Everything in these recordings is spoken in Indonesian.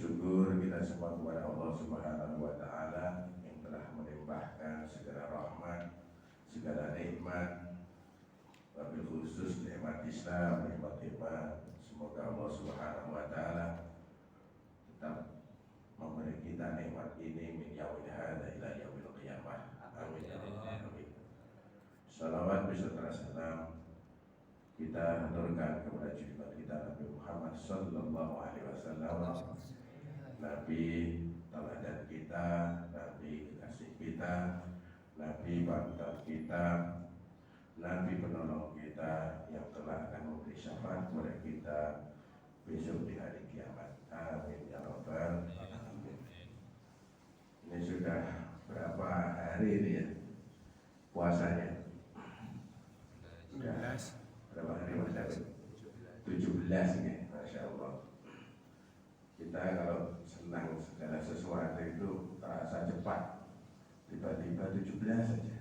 Syukur kita semua kepada Allah Subhanahu wa Ta'ala yang telah melimpahkan segala rahmat, segala nikmat, wabil khusus nikmat Islam, nikmat iman. Semoga Allah Subhanahu wa Ta'ala tetap memberi kita nikmat ini min yaumil hadza ila yaumil qiyamah. Amin ya rabbal alamin. Salawat beserta salam kita haturkan kepada junjungan kita Nabi Muhammad sallallahu alaihi wasallam, Nabi teladan kita, Nabi kekasih kita, Nabi panutan kita, Nabi penolong kita yang telah akan memberi syafaat kepada kita besok di hari kiamat. Amin ya rabbal alamin. Ini sudah berapa hari ini ya puasanya? Sudah berapa hari Mas David? 17 ya, Masya Allah. Kita kalau senang segala sesuatu itu terasa cepat. Tiba-tiba 17 saja,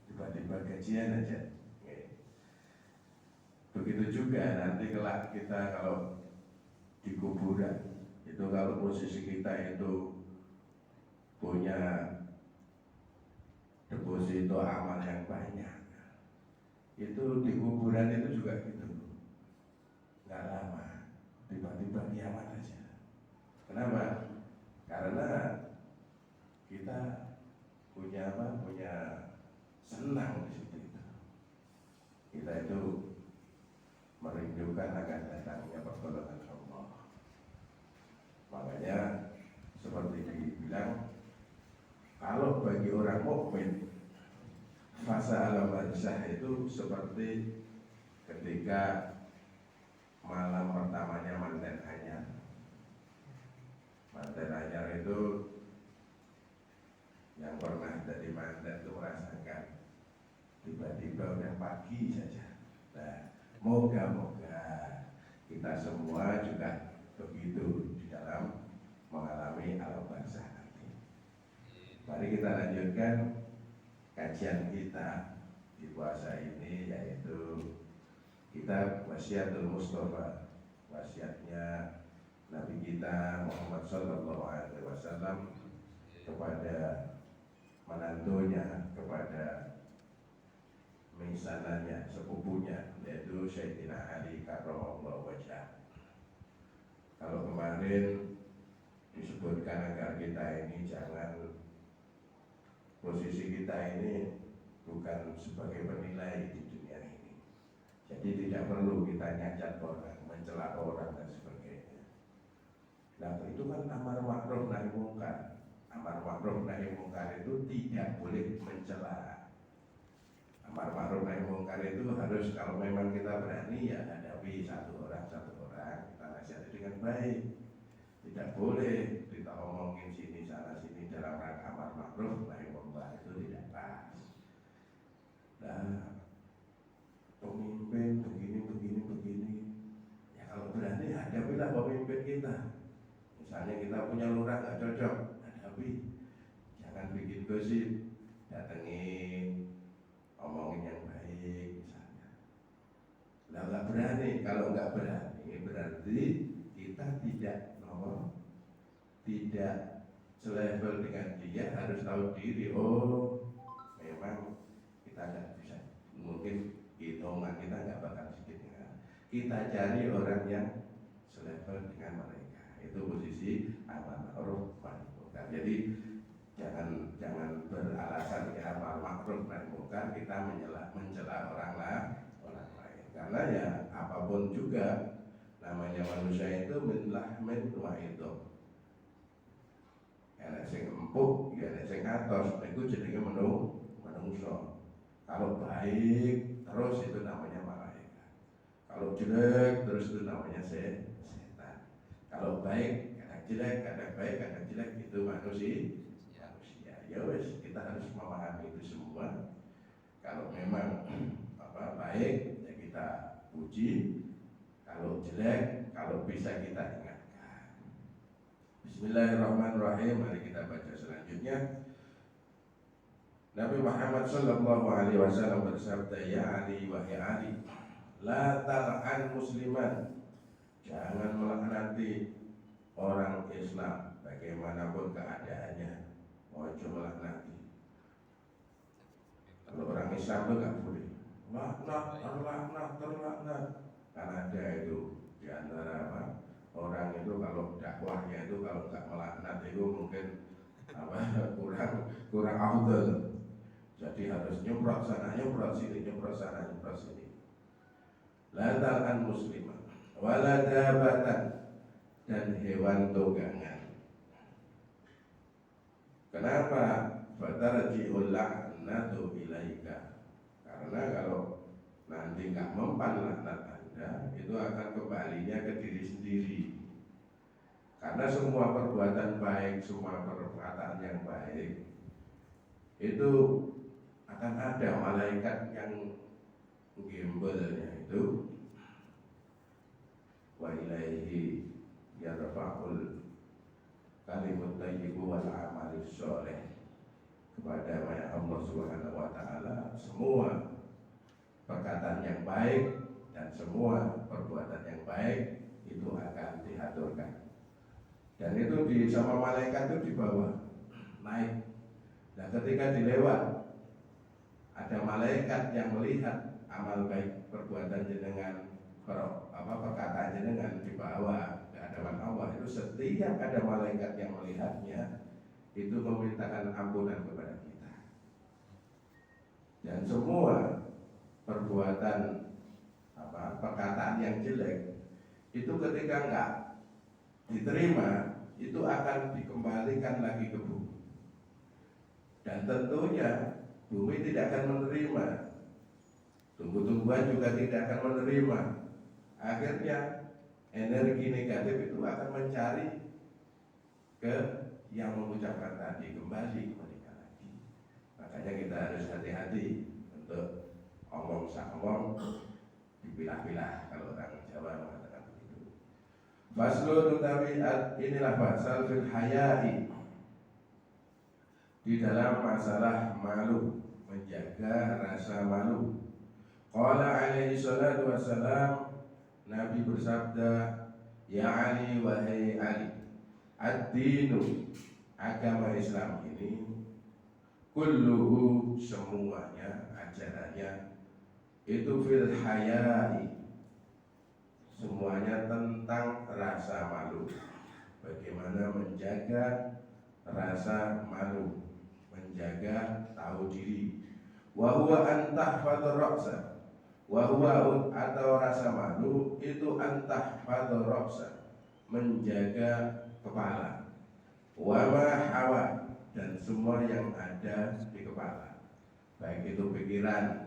tiba-tiba gajian aja. Begitu juga nanti kelak kita kalau di kuburan itu, kalau posisi kita itu punya deposito amal yang banyak, itu di kuburan itu juga gitu, nggak lama tiba-tiba kiamat aja. Kenapa? Karena kita punya apa? Punya senang di situ. Kita itu merindukan akan datangnya pertolongan Allah. Makanya seperti dibilang, kalau bagi orang mukmin fase alam barzah itu seperti ketika malam pertamanya manten anyar. Manten anyar itu yang pernah jadi manten itu merasakan tiba-tiba udah pagi saja. Nah, moga-moga kita semua juga begitu di dalam mengalami alam barzah nanti. Mari kita lanjutkan kajian kita di puasa ini, yaitu kitab Wasiatul Mustafa, wasiatnya Nabi kita Muhammad sallallahu alaihi wasallam kepada menantunya, kepada misananya, sepupunya, yaitu Sayyidina Ali karramallahu wajhah. Kalau kemarin disebutkan agar kita ini jangan, posisi kita ini bukan sebagai penilai di dunia ini. Jadi tidak perlu kita nyacat orang, mencela orang dan sebagainya. Nah, itu kan amar ma'ruf nahi mungkar. Amar ma'ruf nahi mungkar itu tidak boleh mencela. Amar ma'ruf nahi mungkar itu harus, kalau memang kita berani ya hadapi satu orang kita nasihati dengan baik. Tidak boleh kita omongin sini sana sini dalam rangka amar ma'ruf nahi mungkar, itu tidak pas. Nah, pemimpin begini ya, kalau berani hadapilah pemimpin kita. Misalnya kita punya lurah nggak cocok, hadapi. Jangan bikin gosip, datengin, omongin yang baik misalnya. Nah, nggak berani. Kalau nggak berani berarti kita tidak selevel dengan dia, harus tahu diri. Oh, memang kita nggak bisa, mungkin hitungan kita nggak bakal sedikit ya. Kita cari orang yang selevel dengan mereka. Itu posisi amar ma'ruf nahi mungkar. Jadi jangan beralasan ya amar ma'ruf nahi mungkar kita mencela orang lain. Karena ya apapun juga namanya manusia itu min lahmin wa itu. Enek sing empuk, ya enek sing atos, niku jenenge menungso. Kalau baik terus itu namanya malaikat. Kalau jelek terus itu namanya setan. Kalau baik kadang jelek, kadang baik, kadang jelek, itu manusia. Ya wes, kita harus memahami itu semua. Kalau memang baik ya kita puji, kalau jelek, kalau bisa kita ingatkan. Bismillahirrahmanirrahim. Mari kita baca selanjutnya. Nabi Muhammad sallallahu alaihi wasallam bersabda, ya Ali, wahai Ali, la tal'an musliman, jangan melaknati orang Islam bagaimanapun keadaannya, ojo melaknati. Kalau orang Islam itu nggak boleh terlaknat. Karena ada itu di antara apa, orang itu kalau dakwahnya itu kalau nggak melaknat itu mungkin apa kurang afdal. Jadi harus nyemprot sana, nyemprot sini, nyemprot sana, nyemprot sini. La tal'an muslimah wala dabatan, dan hewan tunggangan. Kenapa? Fatarji'ul la'natu ilaika. Karena kalau nanti nggak mempan laknat Anda, itu akan kembalinya ke diri sendiri. Karena semua perbuatan baik, semua perkataan yang baik itu akan ada malaikat yang gembelnya itu, wa ilaihi yarfa'ul kalimut thayyibu wal amalus sholeh. Kepada Allah Subhanahu wa taala semua perkataan yang baik dan semua perbuatan yang baik itu akan diaturkan. Dan itu di sama malaikat itu di bawah naik. Nah, ketika dilewat ada malaikat yang melihat amal baik perbuatan jenengan, perkataan jenengan di bawah ke hadapan Allah, itu setiap ada malaikat yang melihatnya itu memintakan ampunan kepada kita. Dan semua perbuatan perkataan yang jelek itu ketika enggak diterima itu akan dikembalikan lagi ke bumi. Dan tentunya bumi tidak akan menerima, tumbuh-tumbuhan juga tidak akan menerima. Akhirnya energi negatif itu akan mencari ke yang mengucapkan tadi, kembali kepada lagi. Makanya kita harus hati-hati untuk omong dipilah-pilah, kalau orang Jawa mengatakan begitu. Faslun utawi inilah fasal fil hayai, di dalam masalah malu, menjaga rasa malu. Qala alaihi salatu wassalam, Nabi bersabda, ya Ali, wahai Ali, ad-dinu, agama Islam ini, kulluhu, semuanya, ajarannya itu fil hayai, semuanya tentang rasa malu. Bagaimana menjaga rasa malu, menjaga tahu diri. Wa huwa an tahfadhur ra'sa, wa huwa, atau rasa malu itu an tahfadhur ra'sa, menjaga kepala, wa ma hawa, dan semua yang ada di kepala, baik itu pikiran.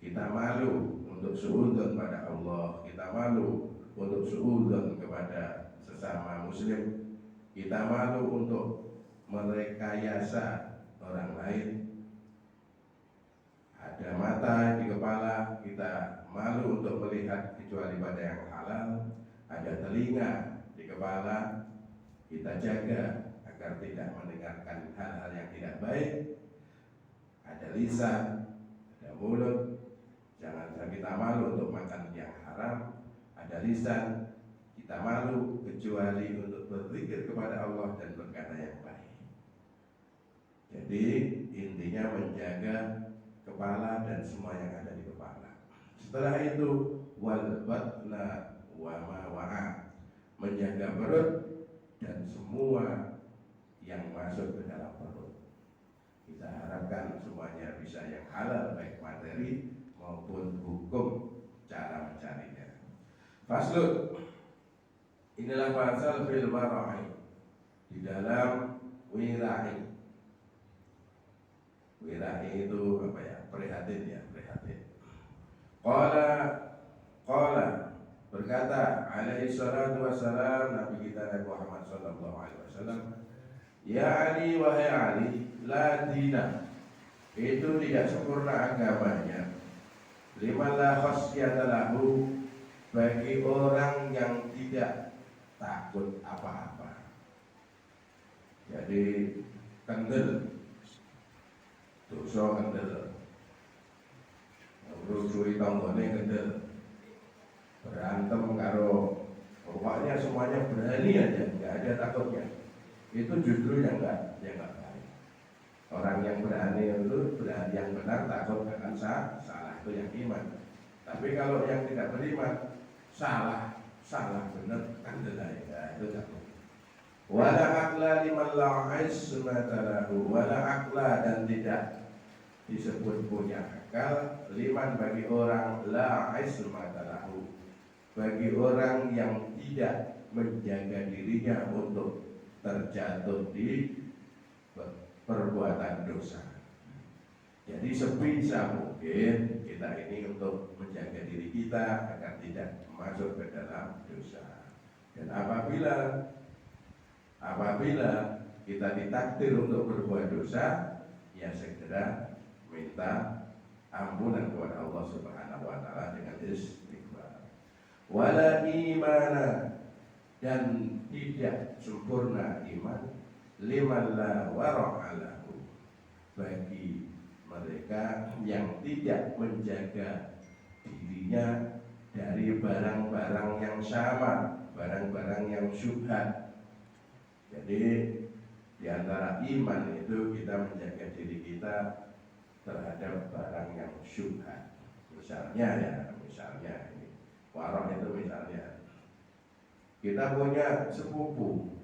Kita malu untuk suudzon pada Allah, kita malu untuk suudzon kepada sesama muslim, kita malu untuk merekayasa orang lain. Ada mata di kepala, kita malu untuk melihat kecuali pada yang halal. Ada telinga di kepala, kita jaga agar tidak mendengarkan hal-hal yang tidak baik. Ada lisan, ada mulut, jangan kita malu untuk makan yang haram. Ada lisan, kita malu kecuali untuk berzikir kepada Allah dan berkata yang baik. Jadi intinya menjaga kepala dan semua yang ada di kepala. Setelah itu wal batna wa ma wa'a, menjaga perut dan semua yang masuk ke dalam perut. Kita harapkan semuanya bisa yang halal, baik materi maupun hukum cara mencarinya. Faslun, inilah pasal fil wara'i, di dalam wira'i. Wira'i itu apa ya? Prihatin ya, prihatin. Qala berkata alaihi salatu wassalam, Nabi kita Nabi Muhammad sallallahu alaihi wasallam, ya Ali, wahai Ali, la dina, itu tidak sempurna agamanya, liman la khasyata lahu, bagi orang yang tidak takut apa-apa. Jadi kendel, dosa kendel, ngrujui tanggane kendel, berantem karo pokoknya semua semuanya berani aja, nggak ada takutnya. Itu justru yang nggak baik. Orang yang berani itu berani yang benar, takut akan salah, itu yang iman. Tapi kalau yang tidak beriman, salah benar kan delay, ya, itu takut. Wala akla liman la ismata lahu, wala akla, dan tidak disebut punya akal liman bagi orang la ismata lahu, bagi orang yang tidak menjaga dirinya untuk terjatuh di perbuatan dosa. Jadi sebisa mungkin kita ini untuk menjaga diri kita agar tidak masuk ke dalam dosa. Dan apabila kita ditakdir untuk berbuat dosa, ya segera minta ampunan kepada Allah Subhanahu wa taala dengan istighfar. Wala imana, dan tidak sempurna iman liman la wara'alahu, bagi mereka yang tidak menjaga dirinya dari barang-barang yang samar, barang-barang yang syubhat. Jadi di antara iman itu kita menjaga diri kita terhadap barang yang syubhat. Misalnya ini warok itu misalnya kita punya sepupu,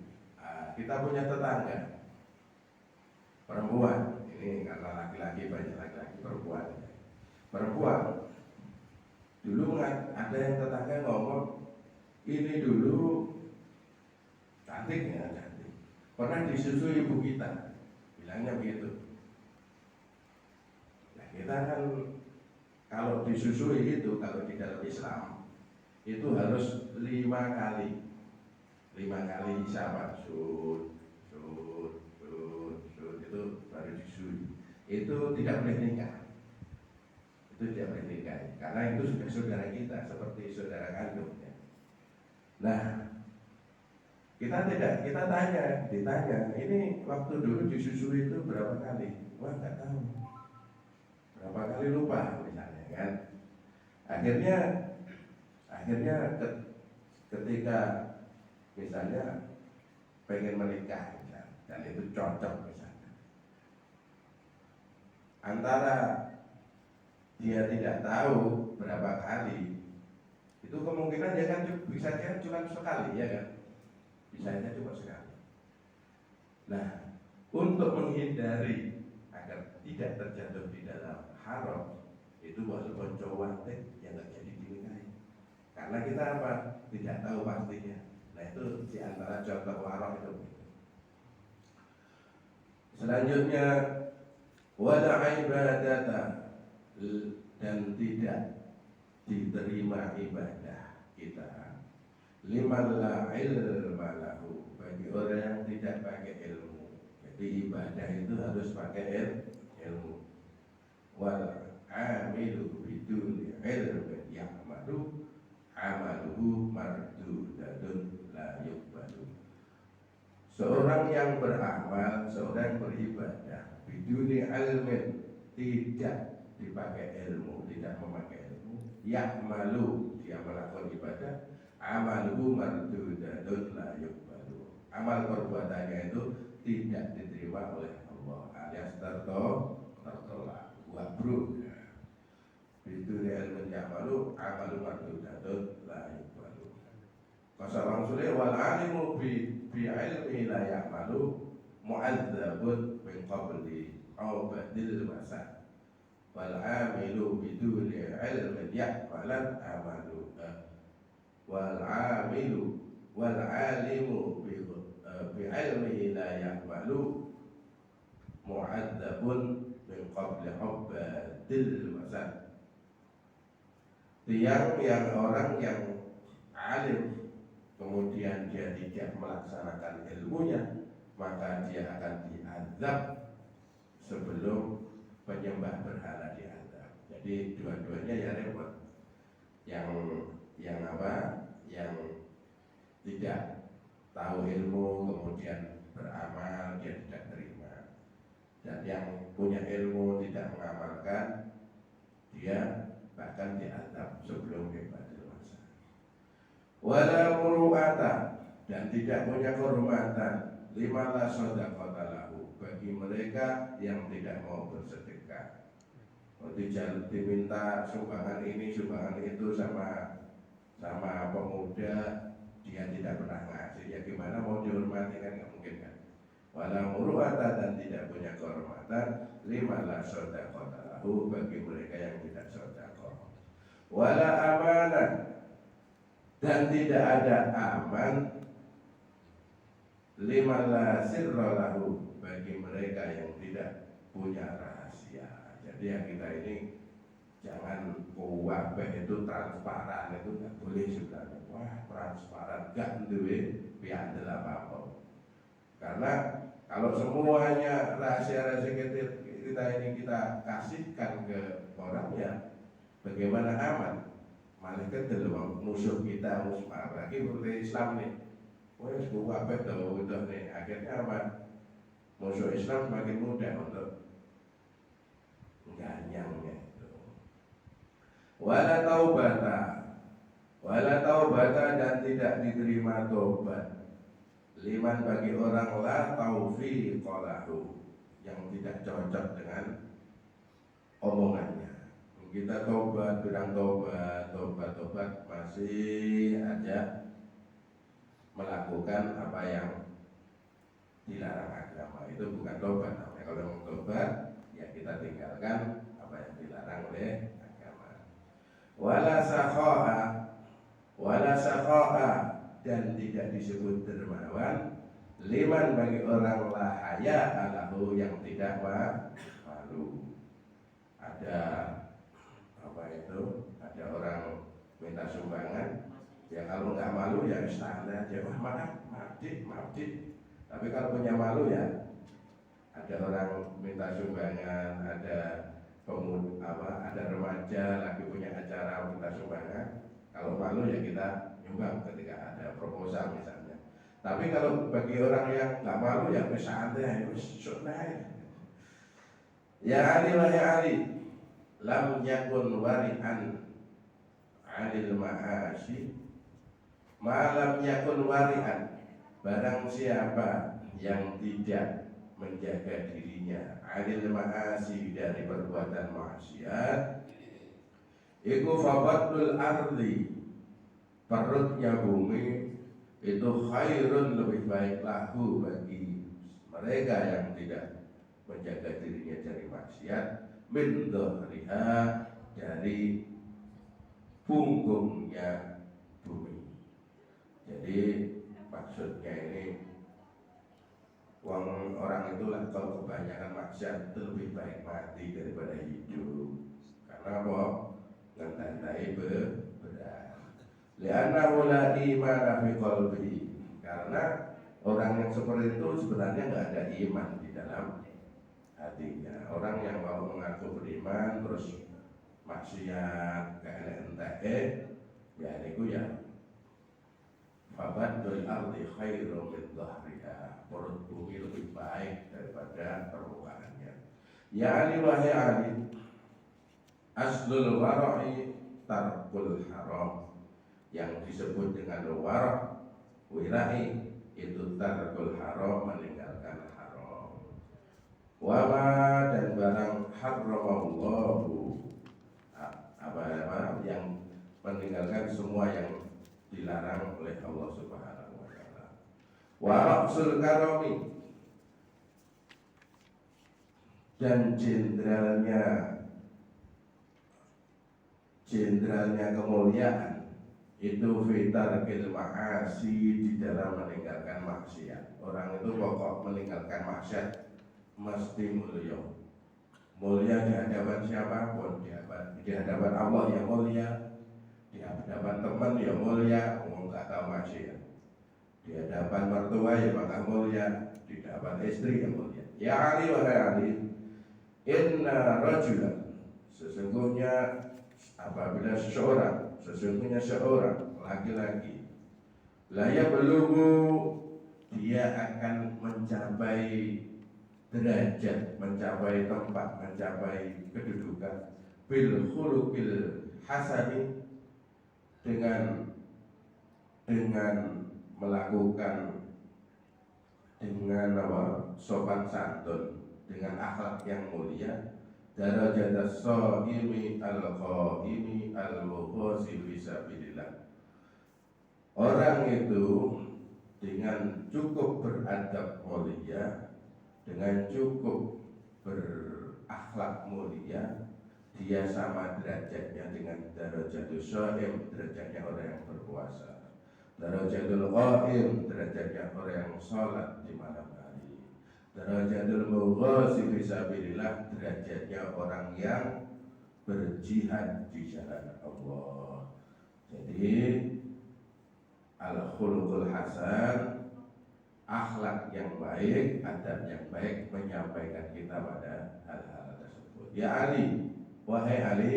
kita punya tetangga perempuan. Ini karena laki-laki banyak laki-laki perempuan. Dulu ada yang tetangga ngomong, ini dulu cantik, pernah disusui ibu kita, bilangnya begitu. Nah, kita kan kalau disusui itu, kalau di dalam Islam itu harus 5 kali isapan, sud, itu baru disusui. Itu tidak boleh nikah. Karena itu sudah saudara kita, seperti saudara kandung ya. Nah, ditanya, ini waktu dulu disusui itu berapa kali? Wah, nggak tahu. Berapa kali lupa misalnya kan. Akhirnya ketika misalnya pengen menikah misalnya, dan itu cocok misalnya, antara dia tidak tahu berapa kali, itu kemungkinan dia kan bisa aja cuma sekali, ya kan? Bisa aja cuma sekali. Nah, untuk menghindari agar tidak terjatuh di dalam haram, itu walaupun cowok yang nggak jadi dinikahi. Karena kita apa? Tidak tahu pastinya. Nah, itu di antara contoh haram itu. Selanjutnya, wala ibadata, dan tidak diterima ibadah kita liman la ilma lahu, bagi orang yang tidak pakai ilmu. Jadi ibadah itu harus pakai ilmu. Wal amilu biduni ilmin ya'malu amaluhu mardudatun la yuqbalu. Seorang yang beramal, seorang yang beribadah biduni ilmin, tidak dipakai ilmu, tidak memakai ilmu, ya'malu, dia melakukan ibadah, amaluhu mardudatun la yuqbalu, amal perbuatannya itu tidak diterima oleh Allah, alias tertolak, wabruk. Biduni ilmin ya'malu amalu mardudatun la yuqbalu. Qasal Rasulullah wal alimu bi ilmi la ya'malu mu'adzabun min qabli awbadil masa. Wal amilu biduni ilmin ya'malan amalu, wal alimu bi ilmi la ya'malu mu'adzabun min qabli awbadil masa. Yang orang yang alim kemudian dia tidak melaksanakan ilmunya, maka dia akan diazab sebelum penyembah berhala diazab. Jadi dua-duanya ya repot. Yang tidak tahu ilmu kemudian beramal, dia tidak terima. Dan yang punya ilmu tidak mengamalkan, dia bahkan diazab sebelum kepada masa. Wala muru'ata, dan tidak punya kehormatan liman la shadaqata lahu, bagi mereka yang tidak mau bersedekah. Diminta sumbangan ini sumbangan itu sama pemuda, dia tidak pernah ngasih, ya gimana mau dihormati, kan nggak mungkin kan. Wala muru'ata, dan tidak punya kehormatan liman la shadaqata lahu, bagi mereka yang tidak sedekah. Wala amanah, dan tidak ada aman liman la sirra lahu, bagi mereka yang tidak punya rahasia. Jadi yang kita ini jangan kuwabeh itu transparan, itu nggak boleh sebenarnya. Wah, transparan gak duwe piandel apa-apa. Karena kalau semuanya rahasia-rahasia kita ini kita kasihkan ke orang, ya bagaimana aman? Malah kedel musuh kita, musuh apalagi seperti Islam nih. Wah, kuwabeh udah nih, akhirnya apa? Musuh Islam semakin mudah untuk ganyangnya itu. Wala taubata, dan tidak diterima tobat liman, bagi orang la taufiqa lahu, yang tidak cocok dengan omongannya. Kita tobat, bilang tobat masih aja melakukan apa yang dilarang agama, itu bukan tobat namanya. Kalau mau tobat, ya kita tinggalkan apa yang dilarang oleh agama. Wala sakha'a, dan tidak disebut dermawan liman, bagi orang la haya alahu, yang tidak malu. Ada apa itu? Ada orang minta sumbangan, ya kalau nggak malu ya standar aja, wah maaf dik. Tapi kalau punya malu, ya ada orang minta sumbangan, ada ada remaja lagi punya acara minta sumbangan, kalau malu ya kita nyumbang ketika ada proposal misalnya. Tapi kalau bagi orang yang nggak malu, ya santai, sunai. Ya Ali, wahai Ali, lam yakun wari'an 'anil ma'asi, malam yakun wari'an, barang siapa yang tidak menjaga dirinya 'anil ma'asi, dari perbuatan maksiat, iku fabatul ardi, perutnya bumi, itu khairun, lebih baik lahu, bagi mereka yang tidak menjaga dirinya dari maksiat, min dhahriha, dari punggungnya bumi. Jadi maksudnya ini, orang itu lah kalau kebanyakan maksiat itu lebih baik mati daripada hidup. Karena apa? Ngentai berat. Li'annahu la imana fi qalbi, karena orang yang seperti itu sebenarnya nggak ada iman di dalam hatinya. Orang yang mau mengaku beriman terus maksiat kayak ente, ya niku ya fabadul ardi khairu min dhahriha, perut bumi lebih baik daripada permukaannya. Ya Ali, wahai Ali, aslul wara'i tarkul haram, yang disebut dengan wira'i itu tarkul haram, meninggalkan haram. Wama, dan barang haramallahu, apa yang meninggalkan semua yang dilarang oleh Allah Subhanahu wa taala. Wa ra'sul karami, dan jenderalnya kemuliaan itu fitarkil ma'asi, di dalam meninggalkan maksiat. Orang itu pokok meninggalkan maksiat mesti mulia di hadapan siapapun, di hadapan Allah yang mulia, di hadapan teman yang mulia, nggak tahu maksiat, di hadapan mertua yang maka mulia, di hadapan istri yang mulia. Ya Ali, wahai Ali, inna rajulan, sesungguhnya sesungguhnya seorang laki-laki, laya belugu, dia akan mencapai derajat, mencapai tempat, mencapai kedudukan, bil khuluqil hasani, dengan melakukan dengan sopan santun, dengan akhlak yang mulia, darajat as-shaimi al-qaimi al-muqasi fi sabilillah. Orang itu dengan cukup beradab mulia, dengan cukup berakhlak mulia, dia sama derajatnya dengan darajatul shaim, derajatnya orang yang berpuasa. Darajatul qaim, derajatnya orang yang sholat di malam hari. Darajatul mughasi fisabilillah, derajatnya orang yang berjihad di jalan Allah. Jadi al-khuluqul hasan, akhlak yang baik, adab yang baik, menyampaikan kita pada hal-hal tersebut. Ya Ali, wahai Ali,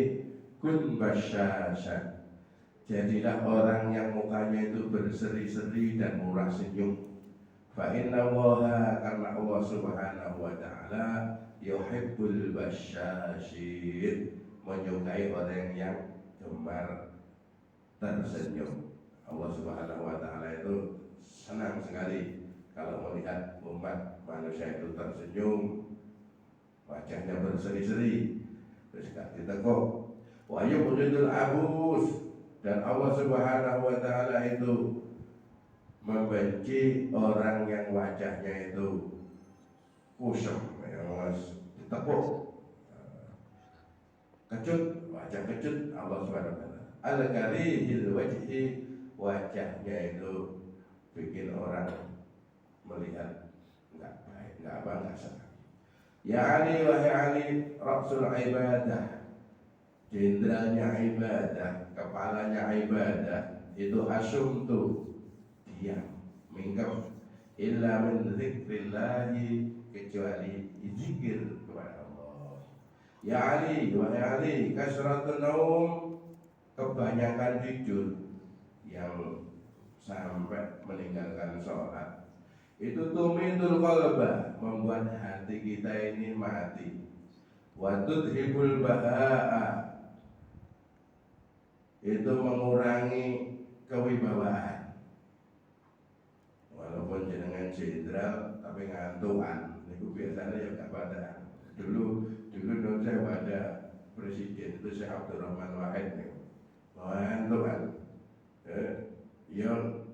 kun basyashan, jadilah orang yang mukanya itu berseri-seri dan murah senyum. Fa inna Allaha, karena Allah Subhanahu wa taala yuhibbul basyashin, menyukai orang yang gemar tersenyum. Allah Subhanahu wa taala itu senang sekali kalau melihat umat manusia itu tersenyum, wajahnya berseri-seri, terus gak ditekuk. Wa yubghidul abus, dan Allah Subhanahu wa taala itu membenci orang yang wajahnya itu kusam, yang ditekuk, kecut, wajah kecut. Allah Subhanahu wa taala al-karihil wajhi, wajahnya itu bikin orang melihat enggak baik, enggak senang. Ya Ali, wahai Ali, rasul ibadah, jenderalnya ibadah, kepalanya ibadah, itu asumtu, diam, mingkem, illa min zikrillahi, kecuali zikir kepada Allah. Ya Ali, wahai Ali, kasratun naum, kebanyakan tidur, yang sampai meninggalkan sholat, itu tumitul qalba, membuat hati kita ini mati. Wa tudhibul baha'a, itu mengurangi kewibawaan. Walaupun jenengan jenderal tapi ngantuan, itu biasanya ya gak pada. Dulu saya pada presiden itu Syekh Abdurrahman Wahid nih, ngantuan. Yang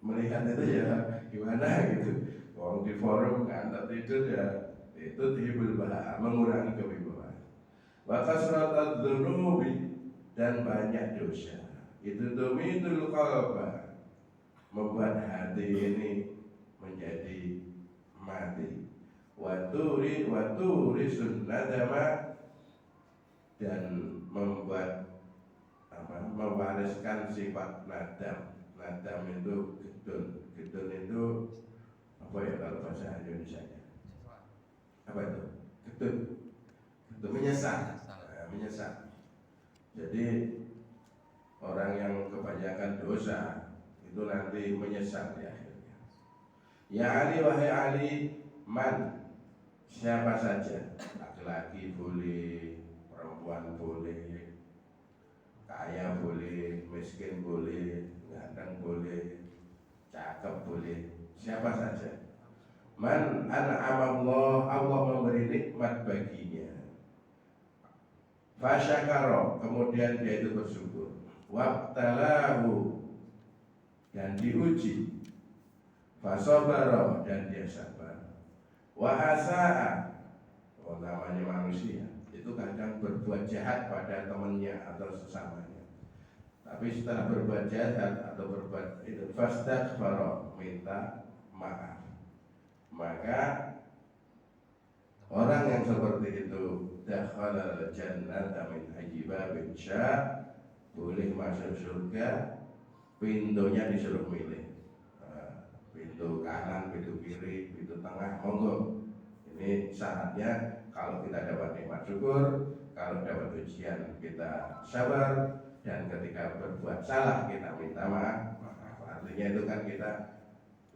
melihat itu ya gimana gitu. Orang di forum ngantuk tidur ya, itu dhibul baha'a, mengurangi kewibawaan. Wa kasratud dzunubi, dan banyak dosa, itu tumitul qalba, membuat hati ini menjadi mati. Waturi sunnadama, dan membuat mewariskan sifat nadam. Nadam itu gedun itu apa ya kalau bahasa Indonesia nya? Apa itu? Gedun menyesal. Jadi orang yang kebanyakan dosa itu nanti menyesal di akhirnya. Ya Ali, wahai Ali, man, siapa saja, laki-laki boleh, perempuan boleh, kaya boleh, miskin boleh, ganteng boleh, cakep boleh, siapa saja. Man an'ama Allah memberi nikmat baginya, fasyakara, kemudian dia itu bersyukur, wabtalahu, dan diuji, fasabara, dan dia sabar, wa asaa, namanya manusia itu kadang berbuat jahat pada temannya atau sesamanya, tapi setelah berbuat jahat atau berbuat itu fastaghfara, minta maaf, maka orang yang seperti itu dakhalal jannata min ayyi babin syaa, boleh masuk surga, pintunya disuruh milih, pintu kanan, pintu kiri, pintu tengah, monggo. Ini syaratnya kalau kita dapat nikmat syukur, kalau dapat ujian kita sabar, dan ketika berbuat salah kita minta maaf. Artinya itu kan kita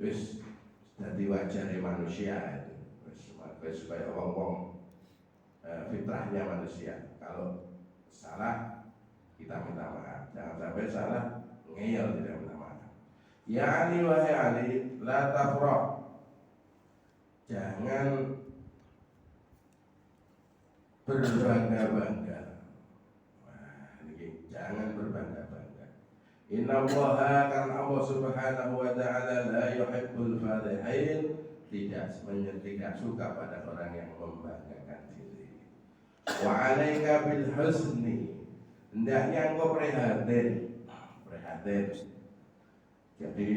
wis jadi wajah manusia itu, wis supaya wong fitrahnya manusia. Kalau salah kita minta maaf, jangan sampai salah ngeyel tidak minta maaf. Ya Ali wahai Ali, la tafrah, jangan berbangga-bangga. Wah, ini jangan berbangga-bangga. Inna Allaha, karena Allah subhanahu wa ta'ala la yuhibbul farihin, tidak suka pada orang yang membanggakan diri. Wa alaika bil husni, hendaknya engkau prihatin. Jadi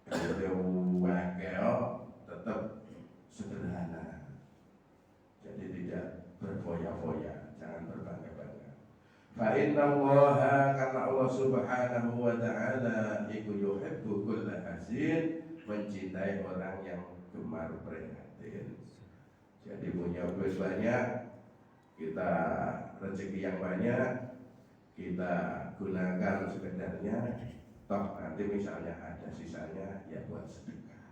kalau tetap sederhana. Jadi tidak berfoya-foya, jangan berbangga-bangga. Fa inna Allaha, karena Allah subhanahu wa ta'ala iku yuhibbu kulla hasin, mencintai orang yang gemar prihatin. Jadi punya duit banyak, kita rezeki yang banyak, kita gunakan sekedarnya, toh nanti misalnya ada sisanya ya buat sedekah,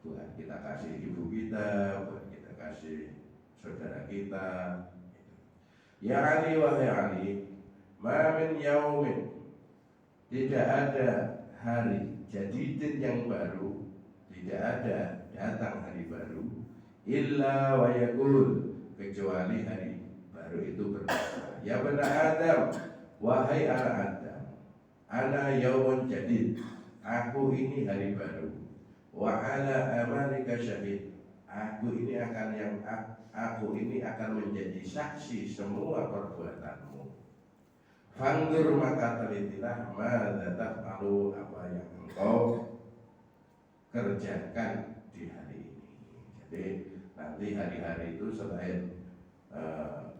buat kita kasih ibu kita, buat kita kasih saudara kita. Ya Ali wahai Ali, ma min yaumin, tidak ada hari jadidin yang baru, tidak ada datang hari baru, illa wa yaqul, kecuali hari baru itu berkata, ya bani Adam, wahai anak Adam, ana yaumun jadid, aku ini hari baru, wa ala amalika syahid, aku ini akan menjadi saksi semua perbuatanmu. Fangdur, maka telitilah, madza taf'alu, apa yang engkau kerjakan di hari ini. Jadi nanti hari-hari itu selain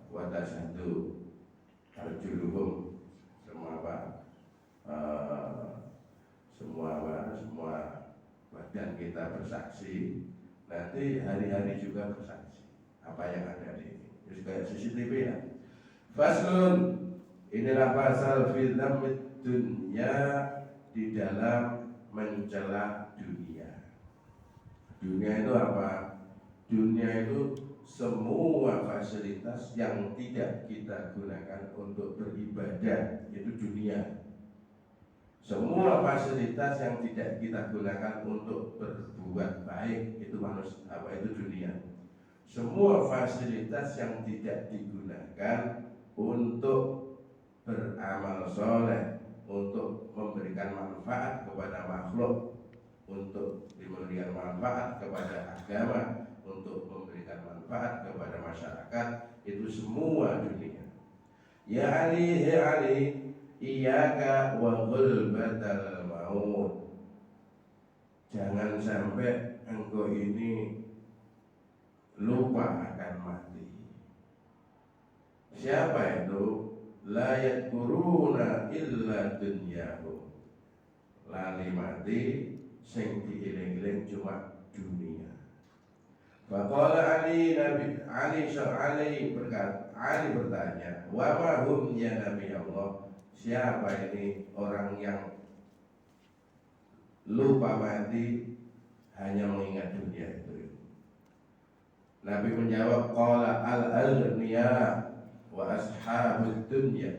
watasadu arjuluhum, semua badan kita bersaksi, nanti hari-hari juga bersaksi apa yang ada di ini. Terus kayak CCTV ya. Faslun, inilah pasal fil dhammid dunya, di dalam mencela dunia. Dunia itu apa? Dunia itu semua fasilitas yang tidak kita gunakan untuk beribadah, itu dunia. Semua fasilitas yang tidak kita gunakan untuk berbuat baik, itu itu dunia. Semua fasilitas yang tidak digunakan untuk beramal soleh, untuk memberikan manfaat kepada makhluk, untuk memberikan manfaat kepada agama, untuk memberikan manfaat kepada masyarakat, itu semua dunia. Ya Ali, iyyaka wa ghulbatal maut, jangan sampai engkau ini lupa akan mati. Siapa itu? La yadkuruna illa dunyahu, lali mati, sing diiling-iling cuma dunia. Faqala Ali bertanya, wa ma hum ya Nabi Allah, siapa ini orang yang lupa mati hanya mengingat dunia itu? Nabi menjawab, qala al-aghniya wa ashabud dunya,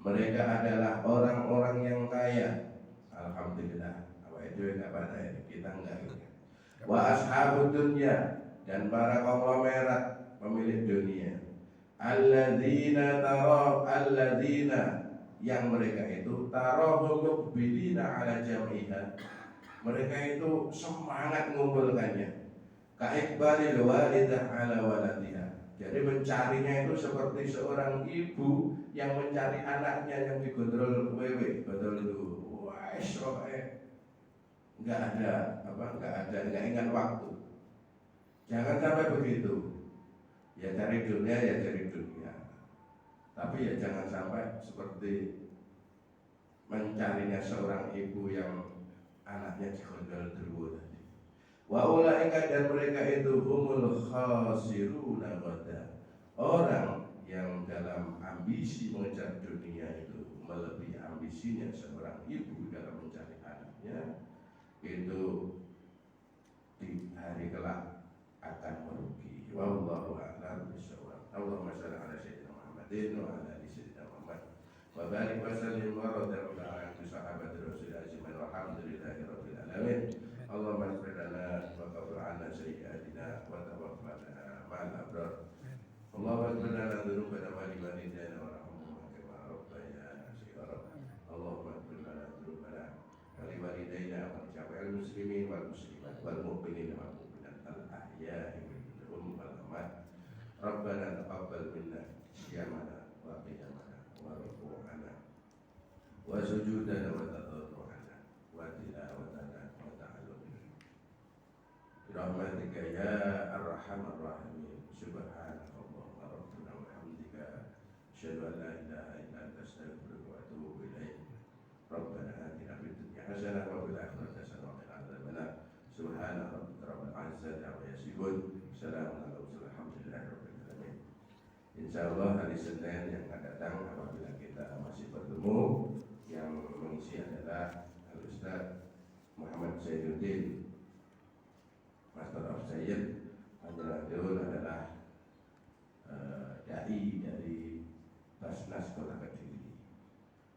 mereka adalah orang-orang yang kaya. Alhamdulillah, apa itu enggak pada ini, kita enggak ingat. Wa ashabud dunya, dan para konglomerat pemilik dunia. Alladzina yang mereka itu tarahum muqbilina ala jam'iha, mereka itu semangat mengumpulkannya. Ka'ikbalil walidah ala waladiha, jadi mencarinya itu seperti seorang ibu yang mencari anaknya yang digondrol wewe, gondrol itu. Wah, nggak ingat waktu. Jangan sampai begitu. Ya cari dunia, tapi ya jangan sampai seperti mencarinya seorang ibu yang anaknya digondrol dulu tadi. Wa ulaika, dan mereka itu humul khasiruna ghada, orang yang dalam ambisi mengejar dunia itu melebihi ambisinya seorang ibu dalam mencari anaknya, itu di hari kelak akan merugi. Wallahu a'lam bishawab. Allahumma shalli ala sayyidina Muhammadin wa ala ali sayyidina Muhammad wa barik wa sallim wa radhiyallahu anhu sahabat Rasulullah سيئاتنا وتوفنا مع الأبرار اللهم اغفر لنا ذنوبنا ولوالدينا وارحمهما كما ربيانا صغارا اللهم اغفر لنا ذنوبنا ولوالدينا ولجميع المسلمين والمسلمات والمؤمنين والمؤمنات الأحياء منهم والأموات ربنا تقبل منا صيامنا وقيامنا وركوعنا وسجودنا وتضرعنا وتلاوتنا وتعلمنا برحمتك يا أرحم الراحمين سبحانك اللهم ربنا وبحمدك أشهد أن لا إله إلا أنت أستغفرك وأتوب إليك ربنا آتنا في الدنيا حسنة وفي الآخرة حسنة وقنا عذاب النار سبحان ربك رب العزة عما يصفون سلام على المرسلين الحمد لله رب العالمين. Insyaallah hari Senin yang akan datang apabila kita masih bertemu yang mengisi adalah Al-Ustaz Muhammad Zainuddin Master of Science Panjenengan adalah dai dari Basnas Kota Kediri.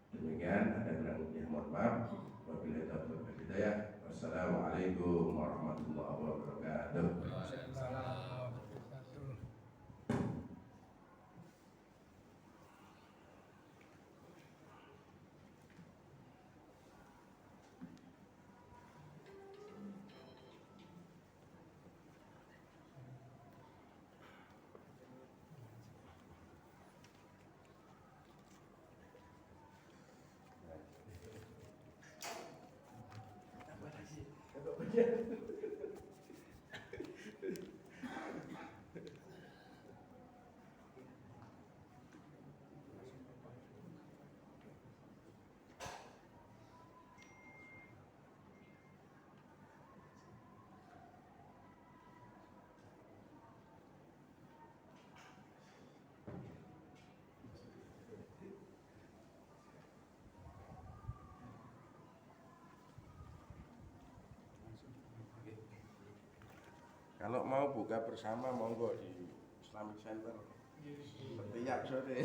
Demikian ada kurang lebihnya mohon maaf. Wabillahi taufiq wal hidayah. Wassalamualaikum warahmatullahi wabarakatuh. Kalau mau buka bersama monggo di Islamic Center. Setiap sore.